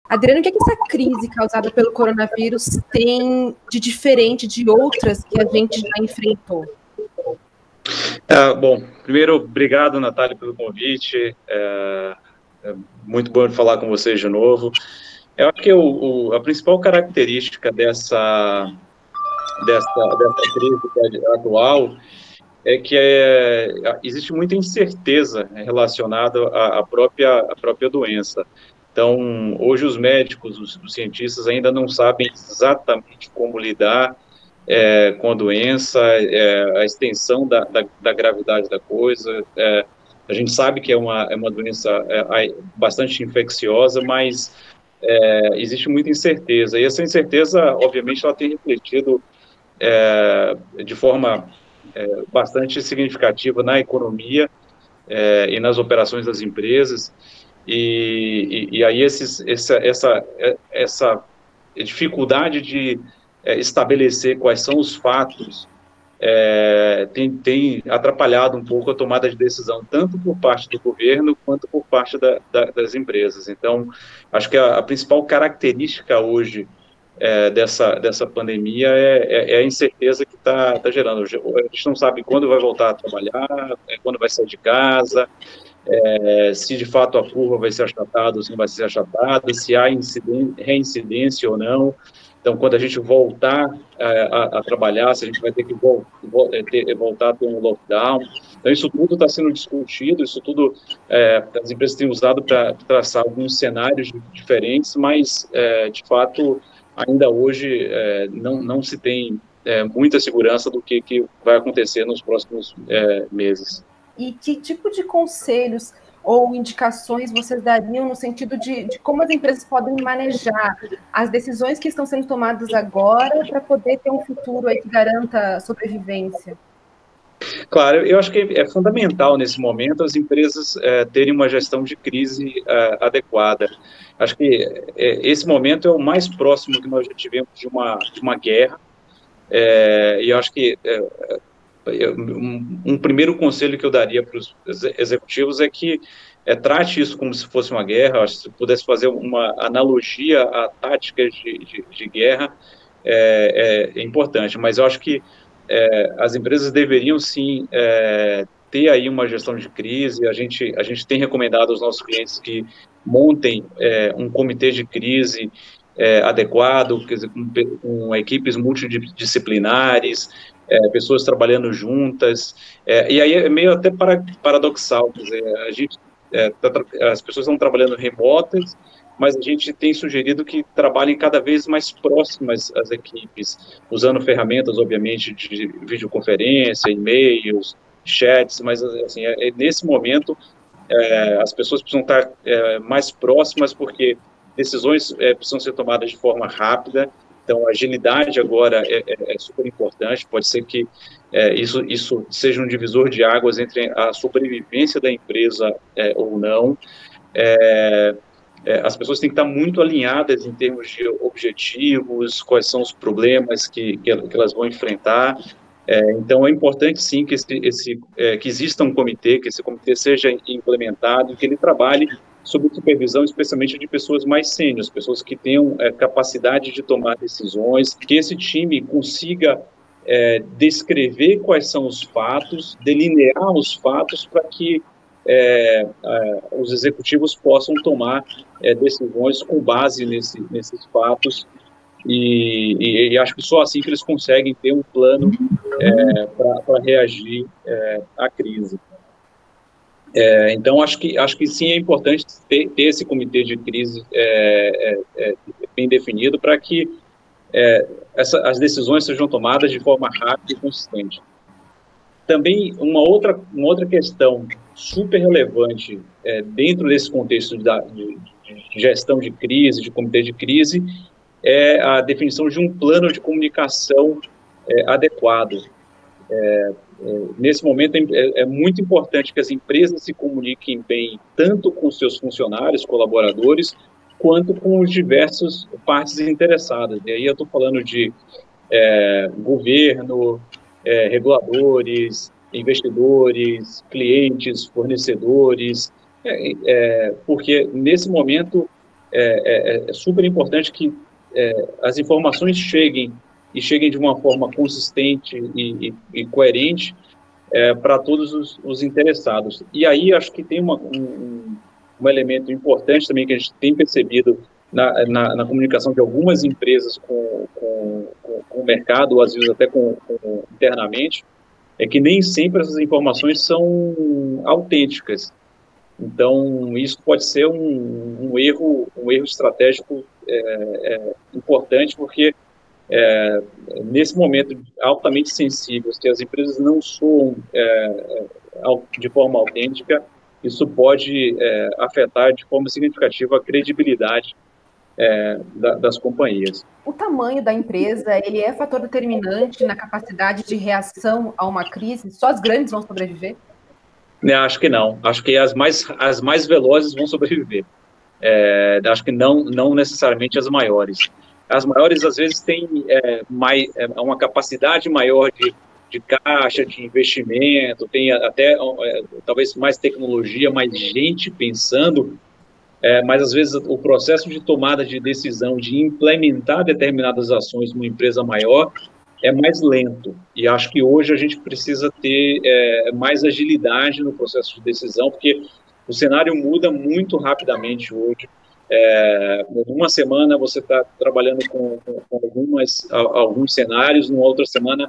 Adriano, o que essa crise causada pelo coronavírus tem de diferente de outras que a gente já enfrentou? Bom, primeiro, obrigado, Natália, pelo convite. É muito bom falar com vocês de novo. Eu acho que a principal característica dessa crise atual é que existe muita incerteza relacionada à própria doença. Então, hoje os médicos, os cientistas ainda não sabem exatamente como lidar com a doença, a extensão da gravidade da coisa. A gente sabe que é uma doença bastante infecciosa, mas existe muita incerteza. E essa incerteza, obviamente, ela tem refletido de forma bastante significativa na economia e nas operações das empresas. E aí essa dificuldade de estabelecer quais são os fatos tem atrapalhado um pouco a tomada de decisão, tanto por parte do governo quanto por parte das empresas. Então, acho que a principal característica hoje dessa pandemia é a incerteza que está gerando. A gente não sabe quando vai voltar a trabalhar, quando vai sair de casa, se de fato a curva vai ser achatada ou se não vai ser achatada, se há reincidência ou não. Então, quando a gente voltar a trabalhar, se a gente vai ter que voltar a ter um lockdown. Então, isso tudo está sendo discutido, isso tudo as empresas têm usado para traçar alguns cenários diferentes, mas, de fato, ainda hoje não se tem muita segurança do que vai acontecer nos próximos meses. E que tipo de conselhos ou indicações vocês dariam no sentido de como as empresas podem manejar as decisões que estão sendo tomadas agora para poder ter um futuro aí que garanta a sobrevivência? Claro, eu acho que é fundamental nesse momento as empresas terem uma gestão de crise adequada. Acho que esse momento é o mais próximo que nós já tivemos de uma guerra, e eu acho que um primeiro conselho que eu daria para os executivos é que trate isso como se fosse uma guerra. Se pudesse fazer uma analogia a táticas de guerra, é importante, mas eu acho que as empresas deveriam sim ter aí uma gestão de crise. A gente tem recomendado aos nossos clientes que montem um comitê de crise adequado, quer dizer, com equipes multidisciplinares, pessoas trabalhando juntas, e aí é meio até paradoxal, quer dizer, as pessoas estão trabalhando remotas, mas a gente tem sugerido que trabalhem cada vez mais próximas às equipes, usando ferramentas, obviamente, de videoconferência, e-mails, chats, mas assim, nesse momento as pessoas precisam estar mais próximas, porque decisões precisam ser tomadas de forma rápida. Então, a agilidade agora é super importante. Pode ser que isso seja um divisor de águas entre a sobrevivência da empresa ou não. As pessoas têm que estar muito alinhadas em termos de objetivos, quais são os problemas que elas vão enfrentar. Então, é importante, sim, que exista um comitê, que esse comitê seja implementado, que ele trabalhe sob supervisão, especialmente de pessoas mais sêniores, pessoas que tenham capacidade de tomar decisões, que esse time consiga descrever quais são os fatos, delinear os fatos para que os executivos possam tomar decisões com base nesses fatos, e acho que só assim que eles conseguem ter um plano para reagir à crise. Então, acho que sim, é importante ter esse comitê de crise bem definido para que as decisões sejam tomadas de forma rápida e consistente. Também, uma outra questão super relevante dentro desse contexto de gestão de crise, de comitê de crise, é a definição de um plano de comunicação adequado. Nesse momento, é muito importante que as empresas se comuniquem bem, tanto com seus funcionários, colaboradores, quanto com os diversos partes interessadas. E aí eu estou falando de governo, reguladores, investidores, clientes, fornecedores, porque nesse momento é super importante que as informações cheguem de uma forma consistente e coerente para todos os interessados. E aí acho que tem um elemento importante também que a gente tem percebido na comunicação de algumas empresas com o mercado, ou às vezes até internamente, é que nem sempre essas informações são autênticas. Então, isso pode ser um erro estratégico importante, porque nesse momento altamente sensível, que as empresas não soam de forma autêntica, isso pode afetar de forma significativa a credibilidade das companhias. O tamanho da empresa, ele é fator determinante na capacidade de reação a uma crise? Só as grandes vão sobreviver? Acho que não. Acho que as mais velozes vão sobreviver. Acho que não necessariamente as maiores. As maiores, às vezes, têm uma capacidade maior de caixa, de investimento, tem até talvez mais tecnologia, mais gente pensando, mas às vezes o processo de tomada de decisão, de implementar determinadas ações numa empresa maior, é mais lento. E acho que hoje a gente precisa ter mais agilidade no processo de decisão, porque o cenário muda muito rapidamente hoje. Numa semana você está trabalhando com alguns cenários, numa outra semana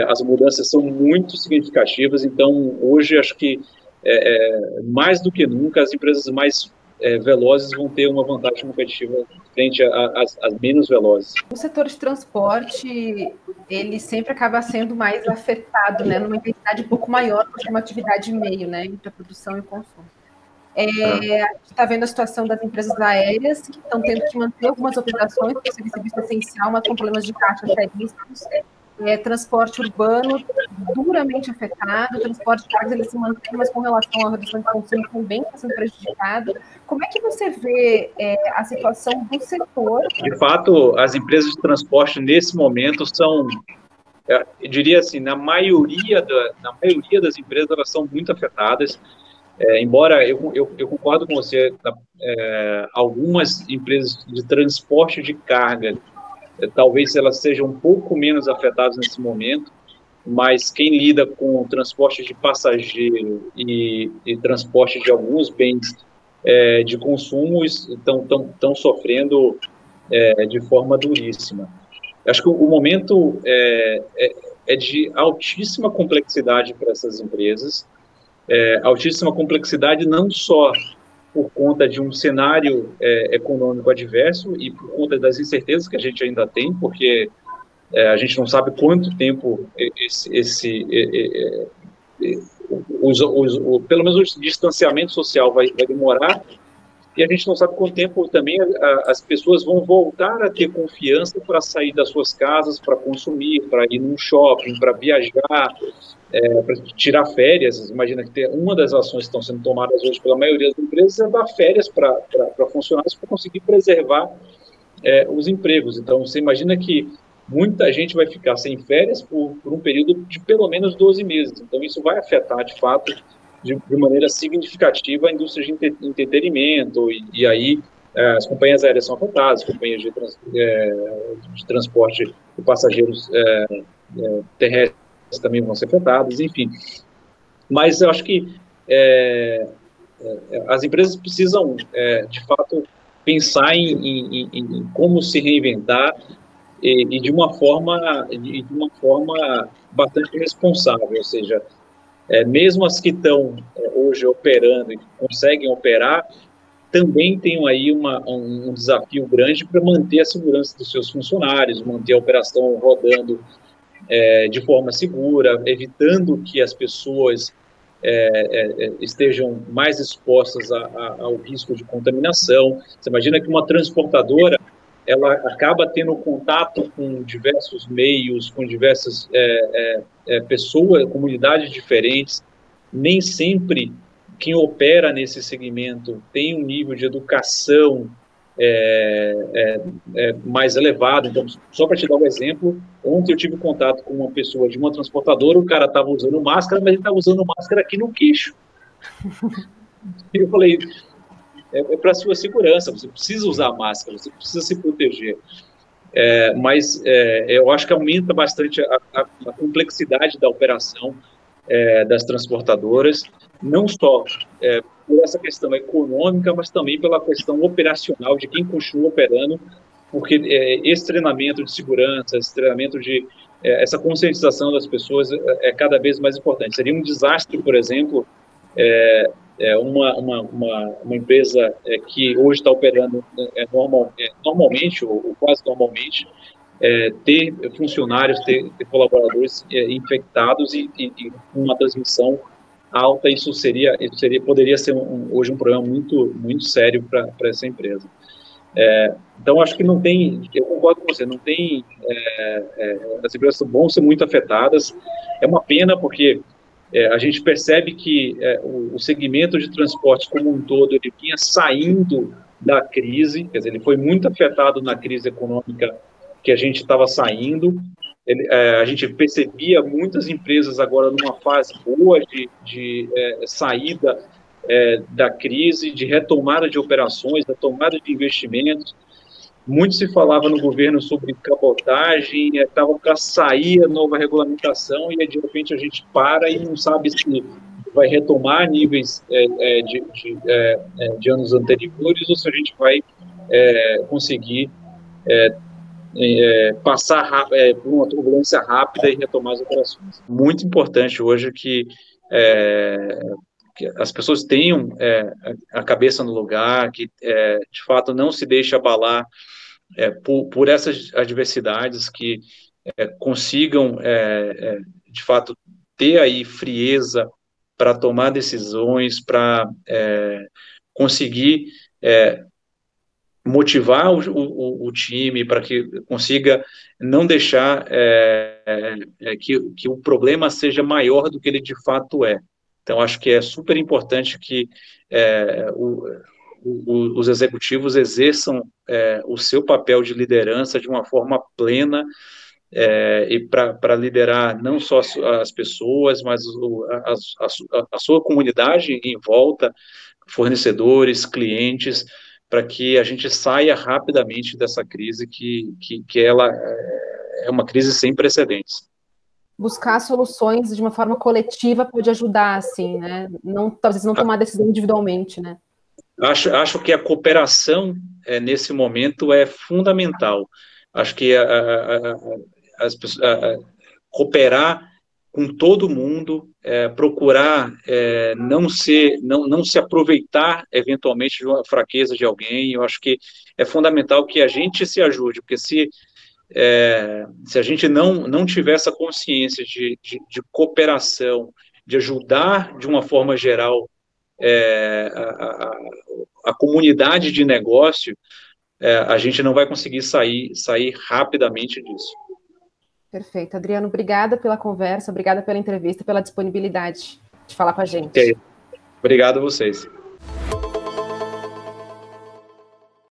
as mudanças são muito significativas. Então, hoje acho que mais do que nunca as empresas mais velozes vão ter uma vantagem competitiva frente às menos velozes. O setor de transporte, ele sempre acaba sendo mais afetado, né, numa intensidade um pouco maior, porque é uma atividade meio, né, entre a produção e o consumo. A gente está vendo a situação das empresas aéreas, que estão tendo que manter algumas operações, porque o serviço é essencial, mas com problemas de caixa seríssimos. Transporte urbano duramente afetado, transporte de cargas ele se mantém, mas com relação à redução de consumo também está sendo prejudicado. Como é que você vê a situação do setor? De fato, as empresas de transporte nesse momento são, eu diria assim, na maioria das empresas elas são muito afetadas. Embora eu concordo com você, algumas empresas de transporte de carga talvez elas sejam um pouco menos afetadas nesse momento, mas quem lida com o transporte de passageiro e transporte de alguns bens de consumo estão sofrendo de forma duríssima. Acho que o momento é de altíssima complexidade para essas empresas, altíssima complexidade não só por conta de um cenário econômico adverso e por conta das incertezas que a gente ainda tem, porque a gente não sabe quanto tempo pelo menos o distanciamento social vai demorar, e a gente não sabe quanto tempo também as pessoas vão voltar a ter confiança para sair das suas casas, para consumir, para ir num shopping, para viajar, para tirar férias. Imagina que uma das ações que estão sendo tomadas hoje pela maioria das empresas é dar férias para funcionários para conseguir preservar os empregos. Então, você imagina que muita gente vai ficar sem férias por um período de pelo menos 12 meses. Então, isso vai afetar, de fato, de maneira significativa a indústria de entretenimento, e aí as companhias aéreas são afetadas, as companhias de transporte de passageiros terrestres também vão ser afetadas, enfim. Mas eu acho que as empresas precisam, de fato, pensar em como se reinventar e de uma forma bastante responsável, ou seja, mesmo as que estão hoje operando e que conseguem operar, também tem aí um desafio grande para manter a segurança dos seus funcionários, manter a operação rodando de forma segura, evitando que as pessoas estejam mais expostas ao risco de contaminação. Você imagina que uma transportadora ela acaba tendo contato com diversos meios, com diversas pessoas, comunidades diferentes. Nem sempre quem opera nesse segmento tem um nível de educação mais elevado. Então, só para te dar um exemplo, ontem eu tive contato com uma pessoa de uma transportadora, o cara estava usando máscara, mas ele estava usando máscara aqui no queixo. E eu falei, é para a sua segurança, você precisa usar máscara, você precisa se proteger. Mas eu acho que aumenta bastante a complexidade da operação das transportadoras, não só por essa questão econômica, mas também pela questão operacional de quem continua operando, porque esse treinamento de segurança, esse treinamento de essa conscientização das pessoas é cada vez mais importante. Seria um desastre, por exemplo, uma empresa que hoje está operando normalmente, ou quase normalmente, ter funcionários, ter colaboradores infectados e uma transmissão alta, poderia ser hoje um problema muito sério para essa empresa. Então, acho que não tem, eu concordo com você, não tem, as empresas vão ser muito afetadas. É uma pena, porque a gente percebe que o segmento de transportes como um todo, ele vinha saindo da crise, quer dizer, ele foi muito afetado na crise econômica que a gente estava saindo. A gente percebia muitas empresas agora numa fase boa de saída da crise, de retomada de operações, da tomada de investimentos. Muito se falava no governo sobre cabotagem, estava para sair a nova regulamentação e, de repente, a gente para e não sabe se vai retomar níveis de anos anteriores ou se a gente vai conseguir passar por uma turbulência rápida e retomar as operações. Muito importante hoje que as pessoas tenham a cabeça no lugar, que de fato não se deixe abalar por essas adversidades, que consigam de fato ter aí frieza para tomar decisões, para conseguir motivar o time, para que consiga não deixar que o problema seja maior do que ele de fato é. Então, acho que é super importante que os executivos exerçam o seu papel de liderança de uma forma plena, e para liderar não só as pessoas, mas a sua comunidade em volta, fornecedores, clientes, para que a gente saia rapidamente dessa crise que ela é uma crise sem precedentes. Buscar soluções de uma forma coletiva pode ajudar, assim, né? Não, talvez não tomar decisão individualmente, né? Acho que a cooperação nesse momento é fundamental. Acho que cooperar com todo mundo, procurar não se aproveitar eventualmente de uma fraqueza de alguém. Eu acho que é fundamental que a gente se ajude, porque se a gente não tiver essa consciência de cooperação, de ajudar de uma forma geral a comunidade de negócio, a gente não vai conseguir sair rapidamente disso. Perfeito. Adriano, obrigada pela conversa, obrigada pela entrevista, pela disponibilidade de falar com a gente. Obrigado a vocês.